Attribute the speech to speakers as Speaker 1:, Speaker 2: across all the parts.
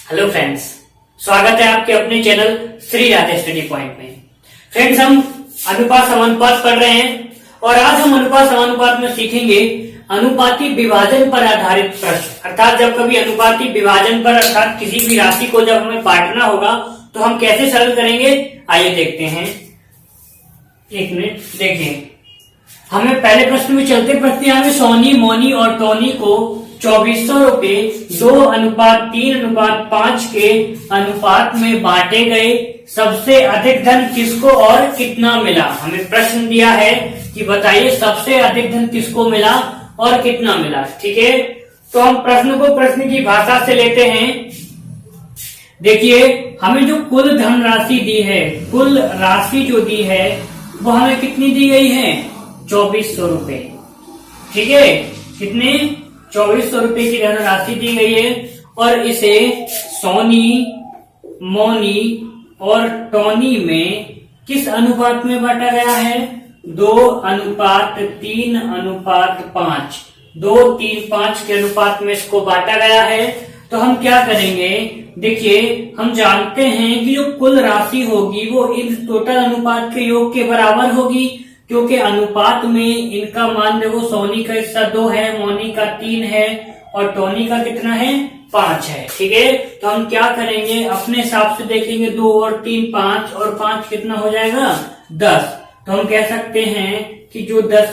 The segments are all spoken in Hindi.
Speaker 1: हेलो फ्रेंड्स, स्वागत है आपके अपने channel Shri Radhe study point में। फ्रेंड्स, हम अनुपात समानुपात पढ़ रहे हैं और आज हम अनुपात समानुपात में सीखेंगे अनुपाती विभाजन पर आधारित प्रश्न। अर्थात जब कभी अनुपाती विभाजन पर अर्थात किसी भी राशि को जब हमें बांटना होगा तो हम कैसे सरल करेंगे, आइए देखते हैं। एक मिनट देखिए, हमें पहले प्रश्न में चलते प्रश्न में सोनी, मोनी और टोनी को 2400 रुपए 2:3:5 के अनुपात में बांटे गए। सबसे अधिक धन किसको और कितना मिला। हमें प्रश्न दिया है कि बताइए सबसे अधिक धन किसको मिला और कितना मिला। ठीक है, तो हम प्रश्न को प्रश्न की भाषा से लेते हैं। देखिए, हमें जो कुल धन राशि दी है, कुल राशि जो दी है वो हमें कितनी दी गई है, 2400 रुपए। ठीक है, कितने, 2400 रुपए की धनराशि दी गई है और इसे सोनी, मोनी और टोनी में किस अनुपात में बांटा गया है, 2:3:5, 2:3:5 के अनुपात में इसको बांटा गया है। तो हम क्या करेंगे, देखिए हम जानते हैं कि जो कुल राशि होगी वो इन टोटल अनुपात के योग के बराबर होगी, क्योंकि अनुपात में इनका मान देखो, सोनी का हिस्सा 2 है, मोनी का 3 है और टोनी का कितना है, 5 है। ठीक है, तो हम क्या करेंगे, अपने हिसाब से देखेंगे, 2 और 3 5 और 5 कितना हो जाएगा, 10। तो हम कह सकते हैं कि जो 10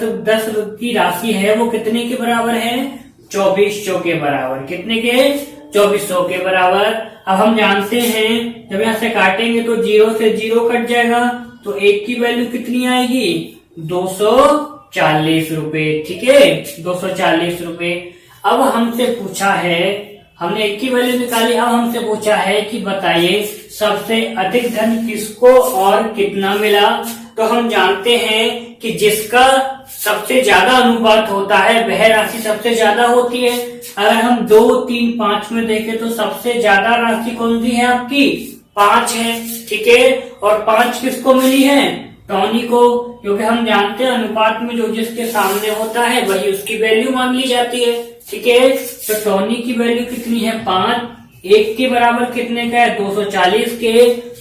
Speaker 1: की राशि है वो कितने के बराबर है, 2400 के बराबर। कितने के, 2400 के बराबर। अब हम जानते हैं जब यहाँ से काटेंगे तो 0 से 0 कट जाएगा, तो 1 की वैल्यू कितनी आएगी, 240 रुपए। ठीक है, 240 रुपए। अब हमसे पूछा है, हमने 1 की वैल्यू निकाली, अब हमसे पूछा है कि बताइए सबसे अधिक धन किसको और कितना मिला। तो हम जानते हैं कि जिसका सबसे ज्यादा अनुपात होता है वह राशि सबसे ज्यादा होती है। अगर हम 2, 3, 5 में देखें तो सबसे ज्यादा राशि कौन सी है आपकी, 5 है। ठीक है, और 5 किसको मिली है, टोनी को, क्योंकि हम जानते हैं अनुपात में जो जिसके सामने होता है वही उसकी वैल्यू मान ली जाती है। ठीक है, तो टोनी की वैल्यू कितनी है, 5। 1 के बराबर कितने का है, 240 के।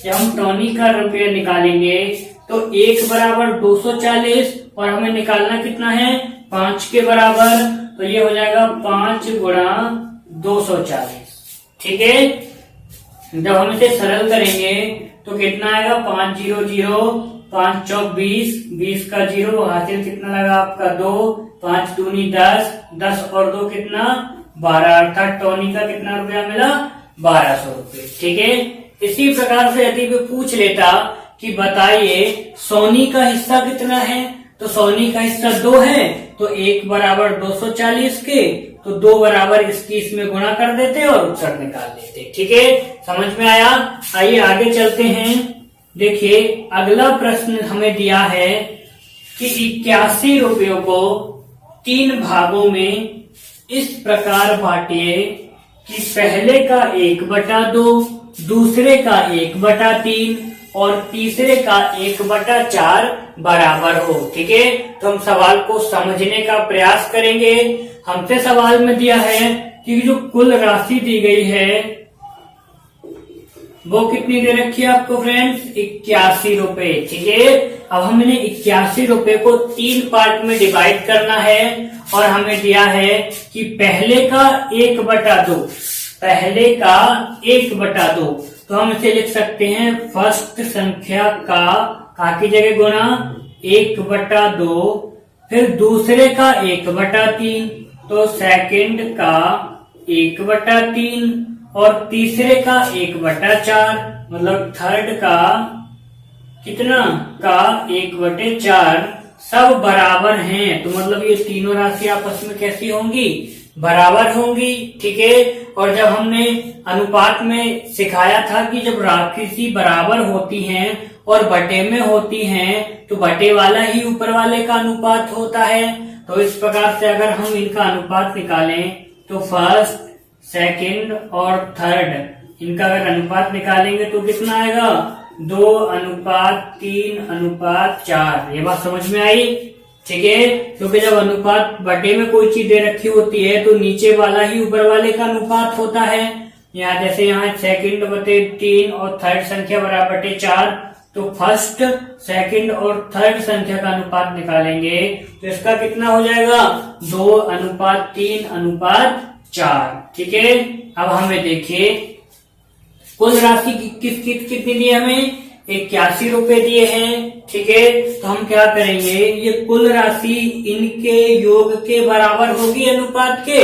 Speaker 1: जब हम टोनी का रुपया निकालेंगे तो 1 बराबर 240 और हमें निकालना कितना है, 5 के बराबर। तो ये हो जाएगा 5 गुणा 240। ठीक है, जब हम इसे सरल करेंगे तो कितना आएगा, 5 0 0, 5 चौक 20, 20 का 0, हासिल कितना लगा आपका 2, 5 दूनी 10, 10 और 2 कितना, 12। अर्थात टोनी का कितना रुपया मिला, 1200 रुपये। ठीक है, इसी प्रकार से यदि वो पूछ लेता कि बताइए सोनी का हिस्सा कितना है, तो सोनी का हिस्सा 2 है, तो 1 बराबर 240 के, तो 2 बराबर इसकी इसमें गुणा कर देते और उत्तर निकाल लेते। ठीक है, समझ में आया। आइए आगे चलते हैं। देखिए, अगला प्रश्न हमें दिया है कि 81 रुपयों को 3 भागों में इस प्रकार बांटिए कि पहले का 1/2, दूसरे का 1/3 और तीसरे का 1/4 बराबर हो। ठीक है, तो हम सवाल को समझने का प्रयास करेंगे। हमसे सवाल में दिया है कि जो कुल राशि दी गई है वो कितनी दे रखी है आपको फ्रेंड्स, 81 रुपए। ठीक है, अब हमने 81 रुपए को 3 पार्ट में डिवाइड करना है और हमें दिया है कि पहले का 1/2, पहले का 1/2। तो हम इसे लिख सकते हैं फर्स्ट संख्या का की जगह गुणा 1/2, फिर दूसरे का 1/3, तो सेकंड का 1/3 और तीसरे का 1/4, मतलब थर्ड का कितना, का 1/4। सब बराबर हैं, तो मतलब ये तीनों राशि आपस में कैसी होंगी, बराबर होंगी। ठीक है, और जब हमने अनुपात में सिखाया था कि जब राशि बराबर होती हैं और बटे में होती हैं तो बटे वाला ही ऊपर वाले का अनुपात होता है। तो इस प्रकार से अगर हम इनका अनुपात निकालें तो फर्स्ट, सेकंड और थर्ड, इनका अगर अनुपात निकालेंगे तो कितना आएगा, 2:3:4। ये बात समझ में आई। ठीक है, क्योंकि जब अनुपात बटे में कोई चीज दे रखी होती है तो नीचे वाला ही ऊपर वाले का अनुपात होता है। यहाँ जैसे यहाँ सेकंड बटे 3 और थर्ड संख्या बराबर बटे 4, तो फर्स्ट सेकंड और थर्ड संख्या का अनुपात निकालेंगे तो इसका कितना हो जाएगा 2:3:4। ठीक है। अब हमें देखिए कुल राशि कितनी दी हमें 81 रुपए दिए हैं। ठीक है। तो हम क्या करेंगे, ये कुल राशि इनके योग के बराबर होगी अनुपात के।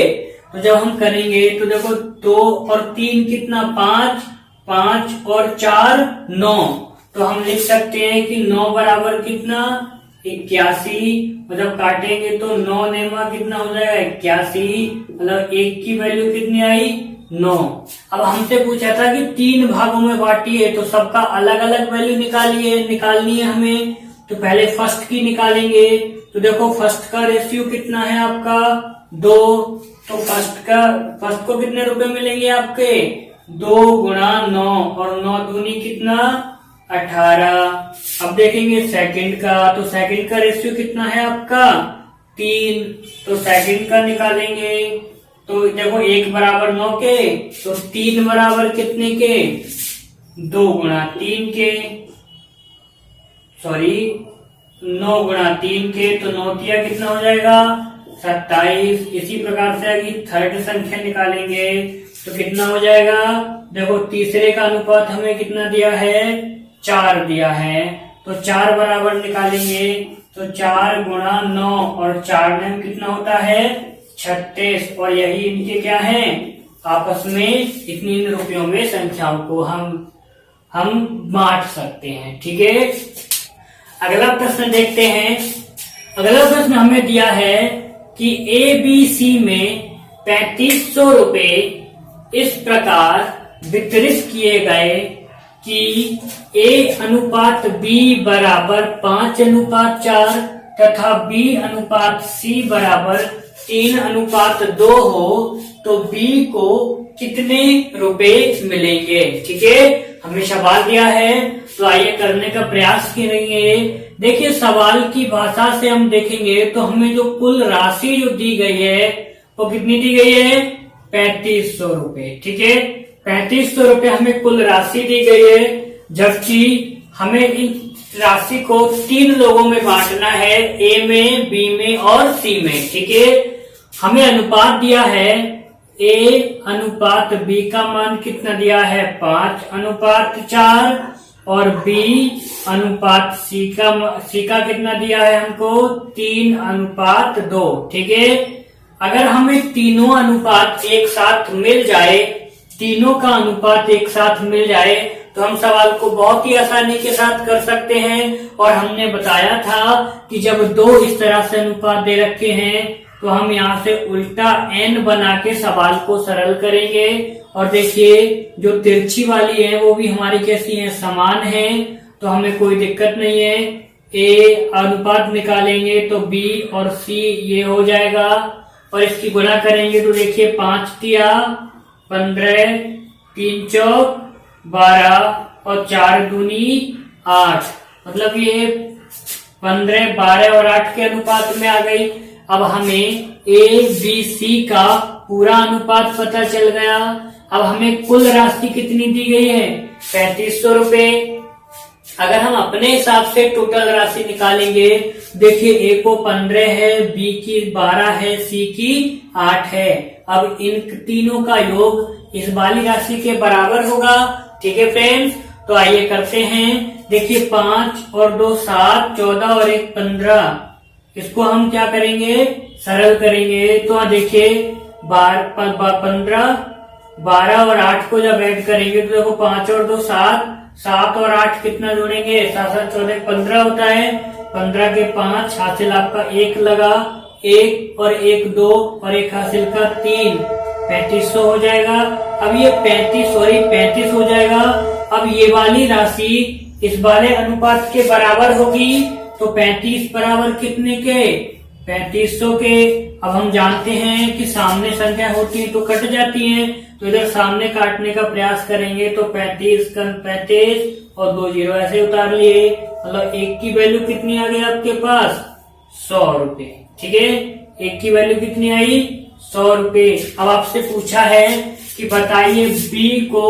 Speaker 1: तो जब हम करेंगे तो देखो 2 और 3 कितना 5, 5 और 4 9। तो हम लिख सकते हैं कि 9 बराबर कितना 81, मतलब काटेंगे तो 9 नेमा कितना हो जाएगा 81, मतलब 1 की वैल्यू कितनी आई 9। अब हमसे पूछा था कि 3 भागों में बांटिए तो सबका अलग अलग वैल्यू निकालनी है हमें। तो पहले फर्स्ट की निकालेंगे। तो देखो फर्स्ट का रेशियो कितना है आपका 2। तो फर्स्ट को कितने रुपए मिलेंगे आपके 2 गुणा 9 और 9 दूनी कितना 18। अब देखेंगे सेकंड का, तो सेकंड का रेशियो कितना है आपका 3। तो सेकंड का निकालेंगे तो देखो 1 बराबर 9 के, तो 3 बराबर कितने के 2 गुणा 3 के, सॉरी 9 गुणा 3 के, तो 9 तिया कितना हो जाएगा 27। इसी प्रकार से अभी थर्ड संख्या निकालेंगे तो कितना हो जाएगा, देखो तीसरे का अनुपात हमें कितना दिया है 4 दिया है। तो 4 बराबर निकालेंगे तो 4 गुणा 9 और 4 में कितना होता है 36। और यही इनके क्या है आपस में इतनी रुपयों में संख्याओं को हम बांट सकते हैं। ठीक है। अगला प्रश्न देखते हैं। अगला प्रश्न हमें दिया है कि ABC में 3500 रुपए इस प्रकार वितरित किए गए कि A/B बराबर 5/4 तथा B/C बराबर 3/2 हो तो B को कितने रुपए मिलेंगे। ठीक है। हमें सवाल दिया है तो आइए करने का प्रयास करेंगे। देखिए सवाल की भाषा से हम देखेंगे तो हमें जो कुल राशि जो दी गई है वो कितनी दी गई है 3500 रुपए। ठीक है। 3500 रुपए हमें कुल राशि दी गई है, जबकि हमें इन राशि को 3 लोगों में बांटना है, A में, B में और C में। ठीक है। हमें अनुपात दिया है A/B का मान कितना दिया है 5/4 और B/C का कितना दिया है हमको 3/2। ठीक है। अगर हमें तीनों अनुपात एक साथ मिल जाए, तीनों का अनुपात एक साथ मिल जाए तो हम सवाल को बहुत ही आसानी के साथ कर सकते हैं। और हमने बताया था कि जब 2 इस तरह से अनुपात दे रखे हैं तो हम यहाँ से उल्टा n बना के सवाल को सरल करेंगे। और देखिए जो तिरछी वाली है वो भी हमारी कैसी है समान है, तो हमें कोई दिक्कत नहीं है। A अनुपात निकालेंगे तो B और C ये हो जाएगा और इसकी गुणा करेंगे तो देखिए 5 तिया 15, 3 चौक 12 और 4 दूनी 8, मतलब ये 15, 12 और 8 के अनुपात में आ गई। अब हमें ABC का पूरा अनुपात पता चल गया। अब हमें कुल राशि कितनी दी गई है 3500 रुपए। अगर हम अपने हिसाब से टोटल राशि निकालेंगे, देखिए A को 15 है, B की 12 है, C की 8 है। अब इन तीनों का योग इस वाली राशि के बराबर होगा। ठीक है फ्रेंड्स, तो आइए करते हैं। देखिए 5 और 2 7, 14 और 1 15, इसको हम क्या करेंगे सरल करेंगे। तो देखिए 15, 12 और 8 को जब ऐड करेंगे तो देखो 5 और 2 7, 7 और 8 कितना जोड़ेंगे 7 7 14 15 होता है। 15 के 5 हासिल आपका 1 लगा, 1 और 1 2 और 1 हासिल का 3, 3500 हो जाएगा। अब ये 35 हो जाएगा। अब ये वाली राशि इस वाले अनुपात के बराबर होगी, तो 35 बराबर कितने के 3500 के। अब हम जानते हैं कि सामने संख्या होती है तो कट जाती है, तो इधर सामने काटने का प्रयास करेंगे तो 35 और 2 जीरो ऐसे उतार लिए, मतलब 1 की वैल्यू कितनी आ गई आपके पास 100 रुपए। ठीक है। 1 की वैल्यू कितनी आई 100 रुपए। अब आपसे पूछा है कि बताइए बी को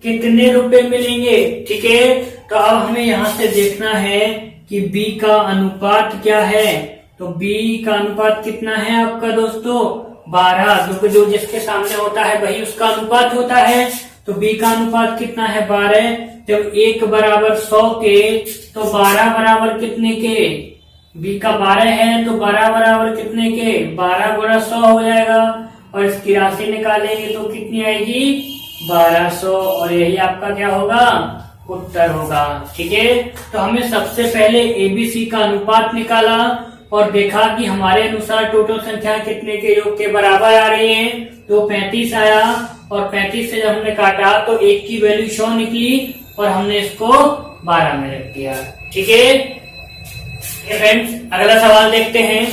Speaker 1: कितने रुपए मिलेंगे। ठीक है, तो अब हमें यहाँ से देखना है कि बी का अनुपात क्या है। तो बी का अनुपात कितना है आपका दोस्तों 12, क्योंकि जो जिसके सामने होता है वही उसका अनुपात होता है। तो बी का अनुपात कितना है 12। जब 1 बराबर 100 के तो 12 बराबर कितने के, बी का 12 है तो 12 बराबर कितने के 12 गुणा 100 हो जाएगा, और इसकी राशि निकालेंगे तो कितनी आएगी 1200, और यही आपका क्या होगा उत्तर होगा। ठीक है, तो हमें सबसे पहले एबीसी का अनुपात निकाला और देखा कि हमारे अनुसार टोटल संख्या कितने के योग के बराबर आ रही है, तो 35 आया, और 35 से जब हमने काटा तो 1 की वैल्यू 100 निकली और हमने इसको 12 में रख दिया। ठीक है फ्रेंड्स, अगला सवाल देखते हैं।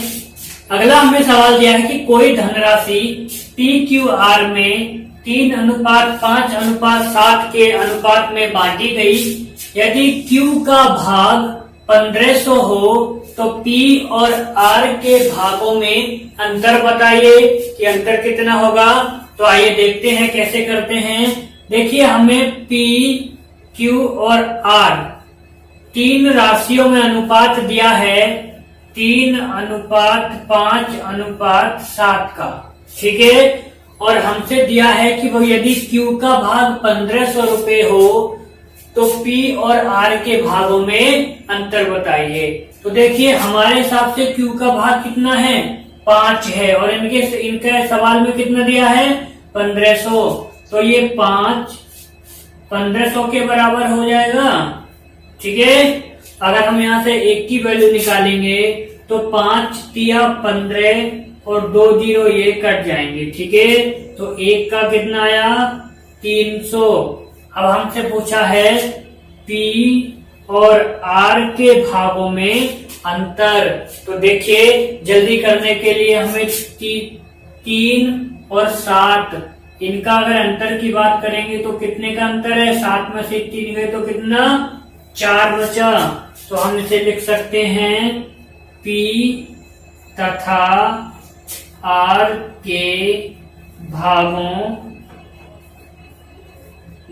Speaker 1: अगला हमें सवाल दिया है कि कोई धनराशि PQR में 3:5:7 के अनुपात में बांटी गई। यदि Q का भाग 1500 हो तो P और R के भागों में अंतर बताइए कि अंतर कितना होगा। तो आइए देखते हैं कैसे करते हैं। देखिए हमें P, Q और R 3 राशियों में अनुपात दिया है 3:5:7 का। ठीक है, और हमसे दिया है कि वो यदि Q का भाग 1500 रुपए हो तो P और R के भागों में अंतर बताइए। तो देखिए हमारे हिसाब से Q का भाग कितना है 5 है, और इनके सवाल में कितना दिया है 1500, तो ये 5 1500 के बराबर हो जाएगा। ठीक है, अगर हम यहाँ से 1 की वैल्यू निकालेंगे तो 5 तिया 15 और 2 0 ये कट जाएंगे। ठीक है, तो 1 का कितना आया 300। अब हमसे पूछा है P और R के भागों में अंतर। तो देखिए जल्दी करने के लिए हमें 3 और 7 इनका अगर अंतर की बात करेंगे तो कितने का अंतर है, 7 में से 3 गए तो कितना 4 बचा। तो हम इसे लिख सकते हैं P तथा R के भागों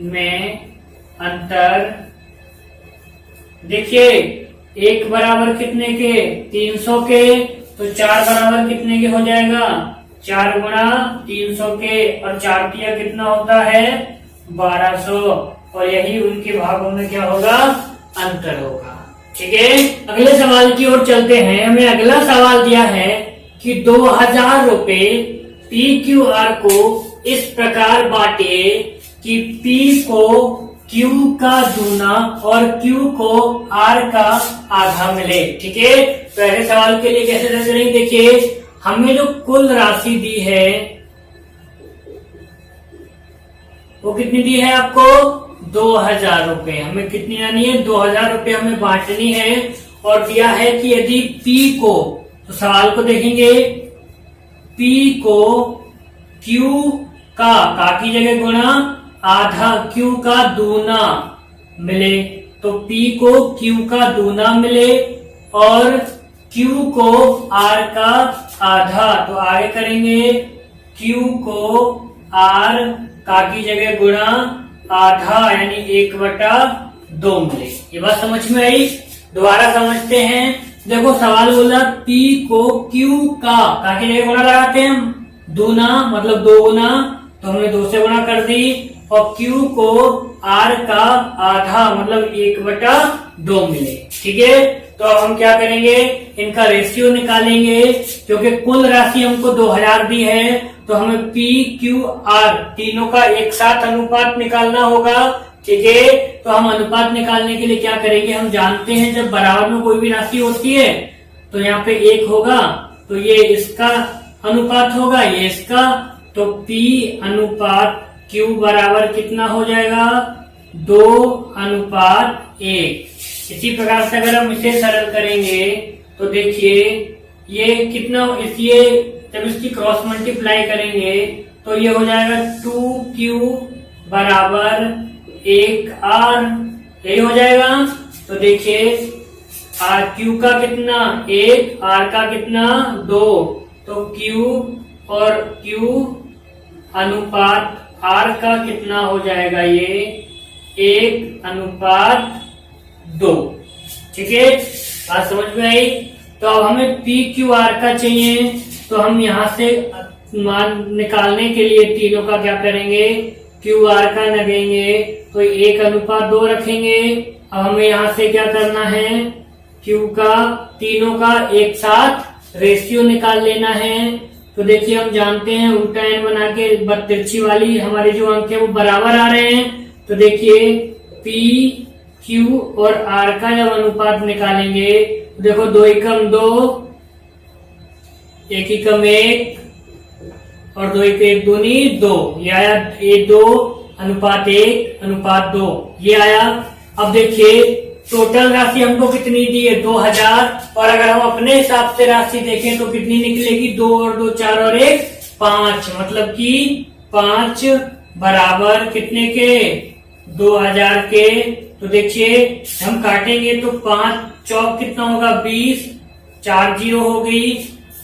Speaker 1: में अंतर। देखिए 1 बराबर कितने के 300 के, तो 4 बराबर कितने के हो जाएगा 4 गुणा 300 के, और 4 तिया कितना होता है 1200, और यही उनके भागों में क्या होगा अंतर होगा। ठीक है, अगले सवाल की ओर चलते हैं। हमें अगला सवाल दिया है कि 2000 रुपए PQR को इस प्रकार बांटे कि P को Q का दूना और Q को R का आधा मिले। ठीक है, तो ऐसे सवाल के लिए कैसे करेंगे। देखिए हमें जो कुल राशि दी है वो कितनी दी है आपको 2000 रुपए। हमें कितनी आनी है 2000 रुपए हमें बांटनी है, और दिया है कि यदि P को, तो सवाल को देखेंगे, P को Q का की जगह गुणा आधा Q का दूना मिले, तो P को Q का दूना मिले और Q को R का आधा। तो आगे करेंगे Q को R का की जगह गुणा आधा यानी 1/2 मिले। ये बात समझ में आई। दोबारा समझते हैं। देखो सवाल बोला P को Q का की जगह गुणा लगाते हैं हम, दूना मतलब 2 गुना, तो हमने 2 से गुणा कर दी, और Q को R का आधा मतलब 1/2 मिले। ठीक है, तो अब हम क्या करेंगे इनका रेशियो निकालेंगे, क्योंकि कुल राशि हमको 2000 दी है, तो हमें P Q R तीनों का एक साथ अनुपात निकालना होगा। ठीक है, तो हम अनुपात निकालने के लिए क्या करेंगे, हम जानते हैं जब बराबर में कोई भी राशि होती है तो यहाँ पे 1 होगा, तो ये इसका अनुपात होगा, ये इसका, तो P अनुपात Q बराबर कितना हो जाएगा 2:1। इसी प्रकार से अगर हम इसे सरल करेंगे तो देखिए ये कितना, इसलिए जब इसकी क्रॉस मल्टीप्लाई करेंगे तो ये हो जाएगा 2Q बराबर 1R, यही हो जाएगा। तो देखिए Q का कितना 1, R का कितना 2, तो Q और Q अनुपात आर का कितना हो जाएगा, ये 1:2। ठीक है, बात समझ में आई। तो अब हमें पी क्यू आर का चाहिए, तो हम यहाँ से मान निकालने के लिए तीनों का क्या करेंगे, क्यू आर का लगेंगे, तो 1:2 रखेंगे। अब हमें यहाँ से क्या करना है, क्यू का तीनों का एक साथ रेशियो निकाल लेना है। तो देखिए हम जानते हैं उल्टा एन बना के तिरछी वाली हमारे जो अंक है वो बराबर आ रहे हैं। तो देखिए पी क्यू और आर का जब अनुपात निकालेंगे तो देखो 2 एकम 2, 1 एकम 1 और 2 एक 1 दूनी 2, ये आया 2:1:2 ये आया। अब देखिए टोटल राशि हमको कितनी दी है, 2000, और अगर हम अपने हिसाब से राशि देखें तो कितनी निकलेगी, 2 और 2 4 और 1 5, मतलब कि 5 बराबर कितने के, 2000 के। तो देखिए हम काटेंगे तो 5 चौक कितना होगा 20, 4 0 हो गई।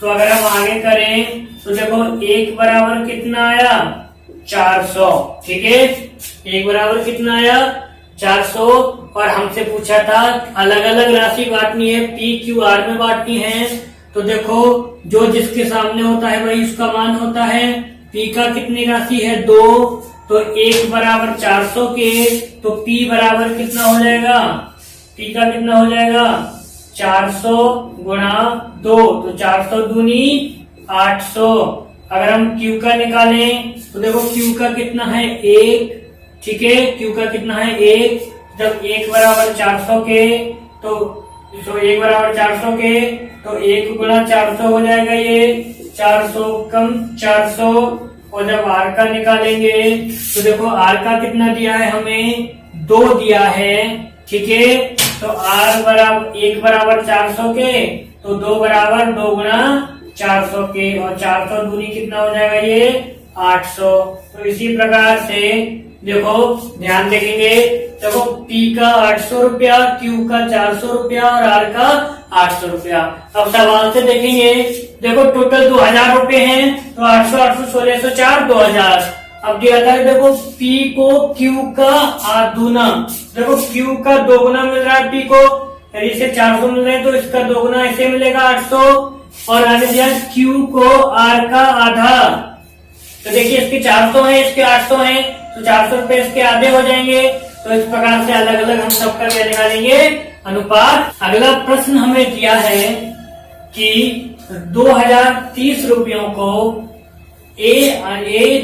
Speaker 1: तो अगर हम आगे करें तो देखो 1 बराबर कितना आया, 400। ठीक है, 1 बराबर कितना आया, 400। और हमसे पूछा था अलग अलग राशि बांटनी है, पी क्यू आर में बांटनी है। तो देखो जो जिसके सामने होता है वही उसका मान होता है। पी का कितनी राशि है, 2, तो 1 बराबर 400 के, तो पी बराबर कितना हो जाएगा, पी का कितना हो जाएगा 400 गुणा 2, तो 400 दूनी 800। अगर हम क्यू का निकालें तो देखो क्यू का कितना है 1, ठीक है, क्यू का कितना है 1। जब 1 बराबर 400 के तो 1 बराबर 400 के, तो 1 गुणा 400 हो जाएगा, ये 400 कम 400। और जब आर का निकालेंगे तो देखो आर का कितना दिया है हमें, 2 दिया है। ठीक है, तो आर बराबर 1 बराबर 400 के, तो 2 बराबर 2 गुणा 400 के, और 400 दूनी कितना हो जाएगा, ये 800। तो इसी प्रकार से देखो ध्यान देखेंगे, देखो P का 800 रुपया, Q का 400 रुपया और R का 800 रुपया। अब सवाल से देखेंगे, देखो टोटल 2000 रुपए हैं, तो 800 800 1604 2000। अब दिया था देखो P को Q का दूना, देखो Q का 2 गुना मिल रहा है P को, इसे 400 मिल रहे हैं तो इसका 2 गुना ऐसे मिलेगा 800। और आगे दिया Q को R का आधा, तो देखिए इसके 400 है, इसके 800 है, तो 400 रुपए इसके आधे हो जाएंगे। तो इस प्रकार से अलग अलग हम सबका क्या निकालेंगे, अनुपात। अगला प्रश्न हमें दिया है कि 2030 रुपयों को ए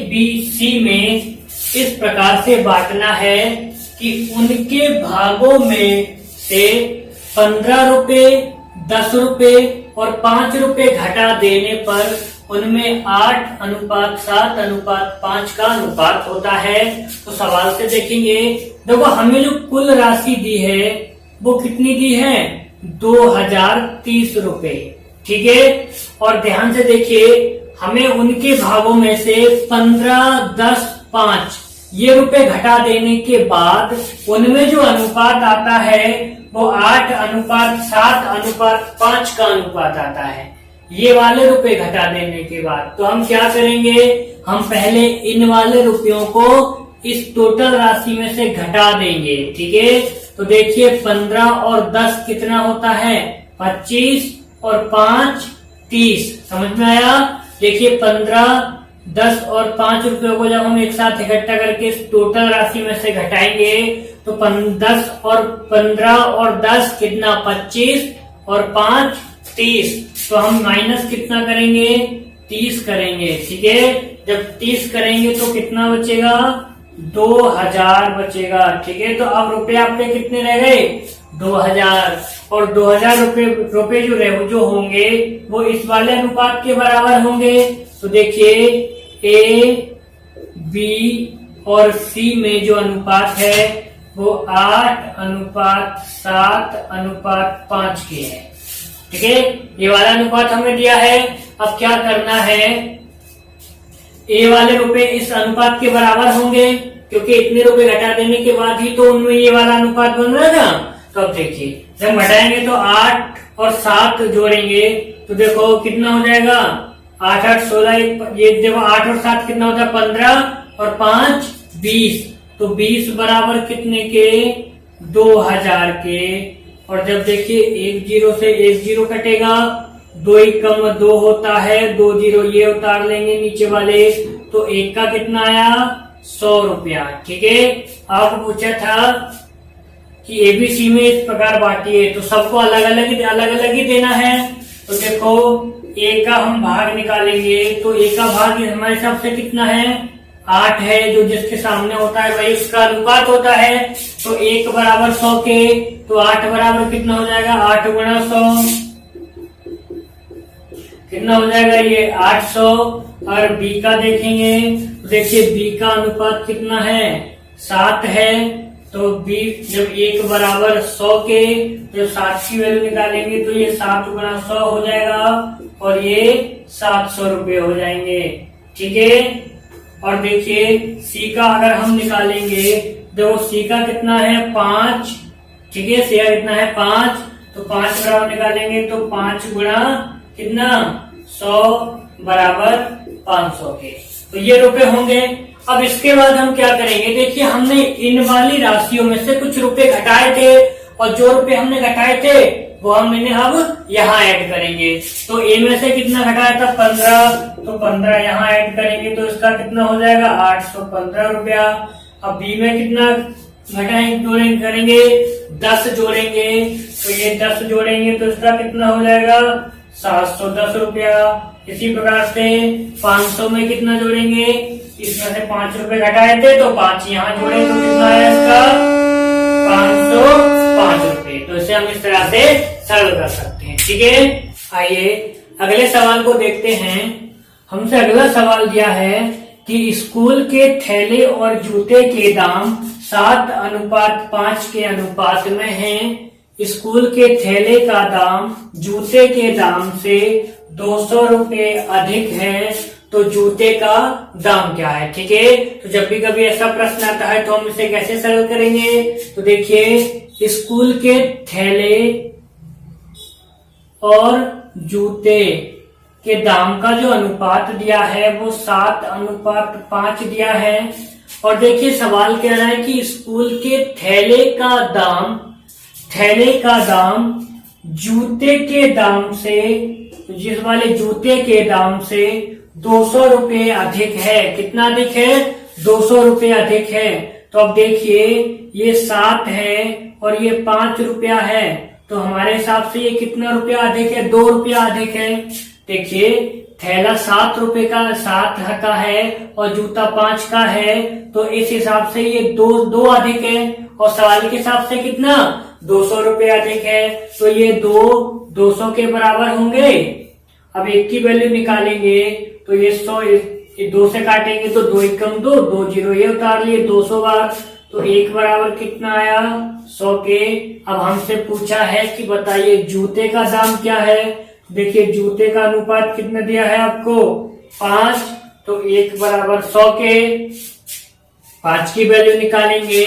Speaker 1: बी सी में इस प्रकार से बांटना है कि उनके भागों में से 15 रुपए, 10 रुपए और 5 रुपए घटा देने पर उनमें 8:7:5 का अनुपात होता है। तो सवाल से देखेंगे, देखो हमें जो कुल राशि दी है वो कितनी दी है, 2030 रुपए। ठीक है, और ध्यान से देखिए हमें उनके भागों में से 15, 10, 5 ये रुपए घटा देने के बाद उनमें जो अनुपात आता है वो 8:7:5 का अनुपात आता है, ये वाले रुपए घटा देने के बाद। तो हम क्या करेंगे, हम पहले इन वाले रुपयों को इस टोटल राशि में से घटा देंगे। ठीक है, तो देखिए 15 और 10 कितना होता है, 25 और 5 30। समझ में आया। देखिए 15, 10 और 5 रुपयों को जब हम एक साथ इकट्ठा करके इस टोटल राशि में से घटाएंगे तो 10 और 15 और 10 कितना, 25 और 5 30। तो हम माइनस कितना करेंगे, 30 करेंगे। ठीक है, जब 30 करेंगे तो कितना बचेगा, 2000 बचेगा। ठीक है, तो अब रुपए आपके कितने रह गए, 2000। और 2000 रुपए जो होंगे वो इस वाले अनुपात के बराबर होंगे। तो देखिए ए बी और सी में जो अनुपात है वो 8:7:5 के है। ठीक है, ये वाला अनुपात हमें दिया है। अब क्या करना है, ए वाले रुपए इस अनुपात के बराबर होंगे क्योंकि इतने रुपए घटा देने के बाद ही तो उनमें ये वाला अनुपात बन रहा था। तो अब देखिए जब घटाएंगे तो 8 और 7 जोड़ेंगे तो देखो कितना हो जाएगा, 8 8 16, ये देखो 8 और 7 कितना होता है, 15 और 5 20, तो 20 बराबर कितने के? 2000 के। और जब देखिए 1 0 से 1 0 कटेगा, 2 एकम 2 होता है, 2 0 ये उतार लेंगे नीचे वाले, तो 1 का कितना आया? 100 रुपया। ठीक है, आपको पूछा था कि एबीसी में इस प्रकार बांटिए, तो सबको अलग अलग ही देना है। तो देखो ए का हम भाग निकालेंगे, तो ए का भाग हमारे हिसाब से कितना है? 8 है, जो जिसके सामने होता है वही उसका अनुपात होता है। तो 1 बराबर 100 के, तो 8 बराबर कितना हो जाएगा? 8 गुणा 100 कितना हो जाएगा? ये 800। और बी का देखेंगे, तो देखिए बी का अनुपात कितना है? 7 है। तो बी जब 1 बराबर 100 के, जब 7 की वैल्यू निकालेंगे तो ये 7 गुणा 100 हो जाएगा और ये 700 रुपये हो जाएंगे। ठीक है, और देखिए सी का अगर हम निकालेंगे, देखो सी का कितना है? 5। ठीक है, सी का कितना है? 5। तो 5 बराबर निकालेंगे तो 5 गुणा कितना? 100 बराबर 500 के। तो ये रुपए होंगे। अब इसके बाद हम क्या करेंगे? देखिए हमने इन वाली राशियों में से कुछ रुपए घटाए थे, और जो रुपए हमने घटाए थे वो हम इन्हें अब यहाँ ऐड करेंगे। तो ए में से कितना घटाया था? 15, तो 15 यहाँ ऐड करेंगे, तो इसका कितना हो जाएगा? 815 रुपया। अब बी में कितना घटाएंगे करेंगे? 10 जोड़ेंगे, तो ये 10 जोड़ेंगे तो इसका कितना हो जाएगा? 710 रुपया। इसी प्रकार से 500 में कितना जोड़ेंगे? इसमें से 5 रुपए घटाए थे, तो 5 यहाँ जोड़े तो कितना है इसका? 505 रुपए। तो इसे हम इस तरह से सरल कर सकते हैं। ठीक है, आइए अगले सवाल को देखते हैं। हमसे अगला सवाल दिया है कि स्कूल के थैले और जूते के दाम 7:5 के अनुपात में हैं। स्कूल के थैले का दाम जूते के दाम से 200 रुपये अधिक है, तो जूते का दाम क्या है? ठीक है, तो जब भी कभी ऐसा प्रश्न आता है तो हम इसे कैसे सरल करेंगे? तो देखिए स्कूल के थैले और जूते के दाम का जो अनुपात दिया है वो 7:5 दिया है। और देखिए सवाल कह रहा है कि स्कूल के थैले का दाम जूते के दाम से, जिस वाले जूते के दाम से 200 रुपये अधिक है। कितना अधिक है? 200 रुपये अधिक है। तो अब देखिए ये 7 है और ये 5 रुपया है, तो हमारे हिसाब से ये कितना रुपया अधिक है? 2 रुपया अधिक है। देखिए थैला 7 रुपए का 7 का है और जूता 5 का है, तो इस हिसाब से ये 2 अधिक है। और सवाल के हिसाब से कितना? 200 रुपये अधिक है, तो ये 200 के बराबर होंगे। अब 1 की वैल्यू निकालेंगे तो ये 100, 2 से काटेंगे तो 2 एकम 2, 2 0 ये उतार लिए 200 बार, तो 1 बराबर कितना आया? 100 के। अब हमसे पूछा है कि बताइए जूते का दाम क्या है? देखिए जूते का अनुपात कितना दिया है आपको? 5, तो 1 बराबर 100 के। 5 की वैल्यू निकालेंगे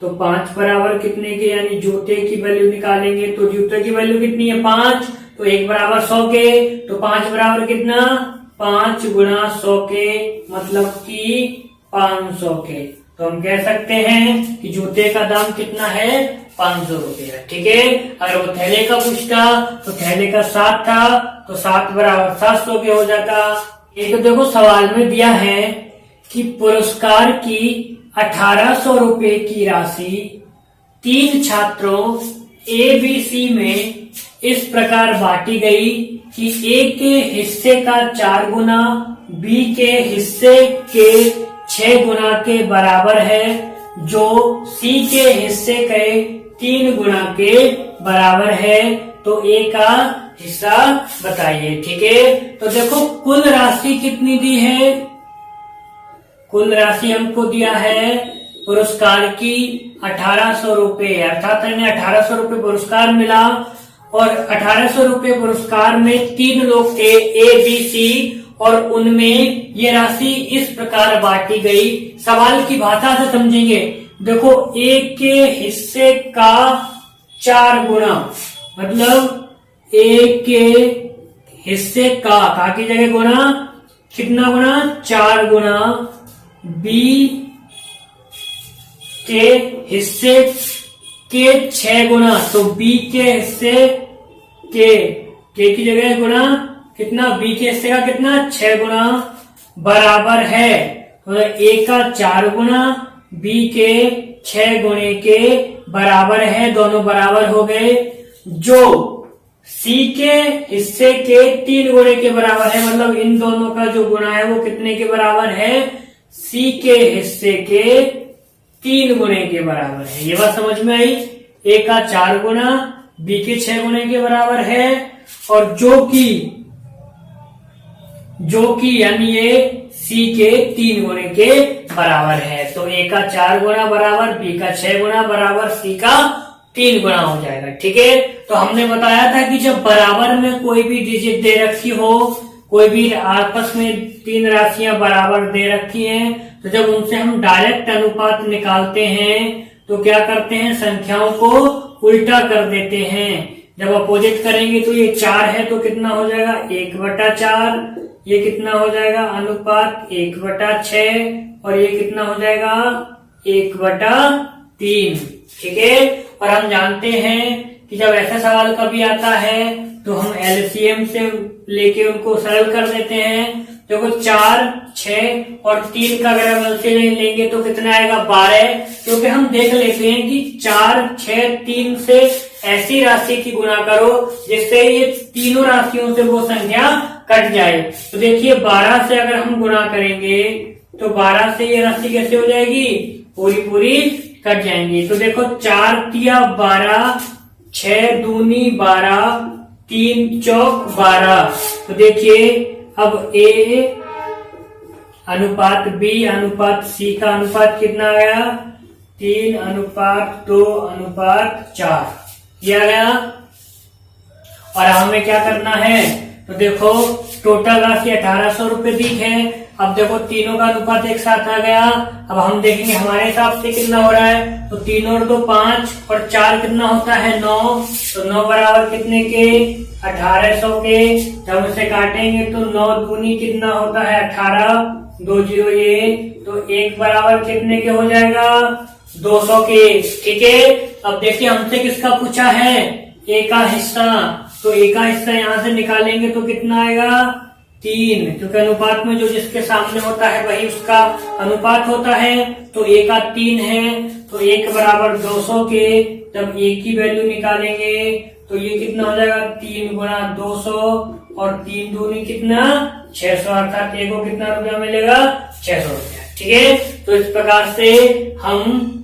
Speaker 1: तो 5 बराबर कितने के? यानी जूते की वैल्यू निकालेंगे तो जूते की वैल्यू कितनी है? 5, तो 1 बराबर 100 के, तो 5 बराबर कितना? 5 गुणा 100 के, मतलब कि 500 के। तो हम कह सकते हैं कि जूते का दाम कितना है? 500 रुपया। ठीक है, अगर वो थैले का पूछता तो थैले का 7 था, तो 7 बराबर 700 के हो जाता। एक तो देखो सवाल में दिया है कि पुरस्कार की 1800 रुपए की राशि 3 छात्रों ABC में इस प्रकार बांटी गई कि A के हिस्से का 4 गुना B के हिस्से के 6 गुना के बराबर है, जो C के हिस्से के 3 गुना के बराबर है। तो A का हिस्सा बताइए। ठीक है, तो देखो कुल राशि कितनी दी है? कुल राशि हमको दिया है पुरस्कार की 1800 रुपए, अर्थात इन्हें 1800 रुपए पुरस्कार मिला और 1800 रुपए पुरस्कार में 3 लोग थे ABC, और उनमें ये राशि इस प्रकार बांटी गई। सवाल की भाषा से समझेंगे। देखो A के हिस्से का 4 गुना, मतलब A के हिस्से का की जगह गुना, कितना गुना? 4 गुना बी के हिस्से के 6 गुना, तो बी के हिस्से के की जगह गुना कितना, बी के हिस्से का कितना 6 गुना बराबर है, तो ए का 4 गुना बी के 6 गुणे के बराबर है, दोनों बराबर हो गए। जो सी के हिस्से के 3 गुणे के बराबर है, मतलब इन दोनों का जो गुणा है वो कितने के बराबर है, सी के हिस्से के 3 गुणे के बराबर है। ये बात समझ में आई। ए का 4 गुना बी के 6 गुणे के बराबर है, और जो कि यानी ये सी के 3 गुणे के बराबर है। तो ए का 4 गुना बराबर बी का 6 गुना बराबर सी का 3 गुना हो जाएगा। ठीक है, तो हमने बताया था कि जब बराबर में कोई भी डिजिट दे रखी हो, कोई भी आपस में 3 राशियां बराबर दे रखी हैं, तो जब उनसे हम डायरेक्ट अनुपात निकालते हैं तो क्या करते हैं, संख्याओं को उल्टा कर देते हैं। जब अपोजिट करेंगे तो ये 4 है तो कितना हो जाएगा 1/4, ये कितना हो जाएगा अनुपात 1/6, और ये कितना हो जाएगा 1/3। ठीक है, और हम जानते हैं कि जब ऐसा सवाल कभी आता है तो हम एलसीएम से लेके उनको सरल कर देते हैं। देखो 4, 6 और 3 का अगर हम एलसीएम लेंगे तो कितना आएगा 12, क्योंकि हम देख लेते हैं कि 4, 6, 3 से ऐसी राशि की गुणा करो जिससे ये तीनों राशियों से वो संख्या कट जाए। तो देखिए 12 से अगर हम गुणा करेंगे तो 12 से ये राशि कैसे हो जाएगी, पूरी कट जाएंगी। तो देखो 4 तिया 12, 6 दूनी 12, 3 चौक 12। तो देखिए अब ए अनुपात बी अनुपात सी का अनुपात कितना आ गया, 3:2:4 ये आ गया। और हमें क्या करना है, तो देखो टोटल राशि 1800 रुपए दी है। अब देखो तीनों का अनुपात एक साथ आ गया। अब हम देखेंगे हमारे हिसाब से कितना हो रहा है, तो 3 और 2 5 और 4 कितना होता है 9, तो 9 बराबर कितने के 1800 के। जब उसे काटेंगे तो 9 दूनी कितना होता है 18, 2 0 ये, तो 1 बराबर कितने के हो जाएगा 200 के। ठीक है, अब देखिए हमसे किसका पूछा है, ए का हिस्सा, तो ए का हिस्सा यहाँ से निकालेंगे तो कितना आएगा 3, क्योंकि अनुपात में जो जिसके सामने होता है वही उसका अनुपात होता है। तो ए का 3 है, तो 1 बराबर 200 के। जब ए की वैल्यू निकालेंगे तो ये कितना हो जाएगा 3 गुणा 200, और 3 दूनी कितना 600, अर्थात ए को कितना रुपया मिलेगा 600 रुपया। ठीक है, तो इस प्रकार से हम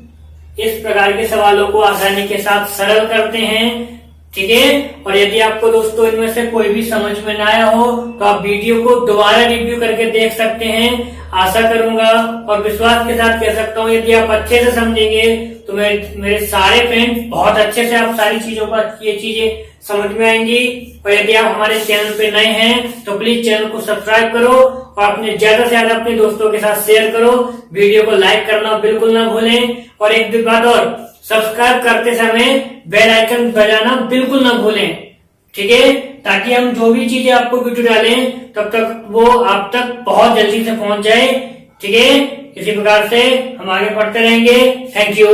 Speaker 1: इस प्रकार के सवालों को आसानी के साथ सरल करते हैं। ठीक है, और यदि आपको दोस्तों इनमें से कोई भी समझ में ना आया हो तो आप वीडियो को दोबारा रिव्यू करके देख सकते हैं। आशा करूंगा और विश्वास के साथ कह सकता हूँ यदि आप अच्छे से समझेंगे तो मेरे सारे फ्रेंड्स बहुत अच्छे से आप सारी चीजों का ये चीजें समझ में आएंगी। और यदि आप हमारे चैनल पे नए हैं तो प्लीज चैनल को सब्सक्राइब करो और अपने ज्यादा से ज्यादा अपने दोस्तों के साथ शेयर करो। वीडियो को लाइक करना बिल्कुल ना भूलें, और एक बात और, सब्सक्राइब करते समय बेल आइकन बजाना बिल्कुल ना भूलें। ठीक है, ताकि हम जो भी चीजें आपको वीडियो डालें तब तक वो आप तक बहुत जल्दी से पहुंच जाए। ठीक है, इसी प्रकार से हम आगे बढ़ते रहेंगे। Thank you.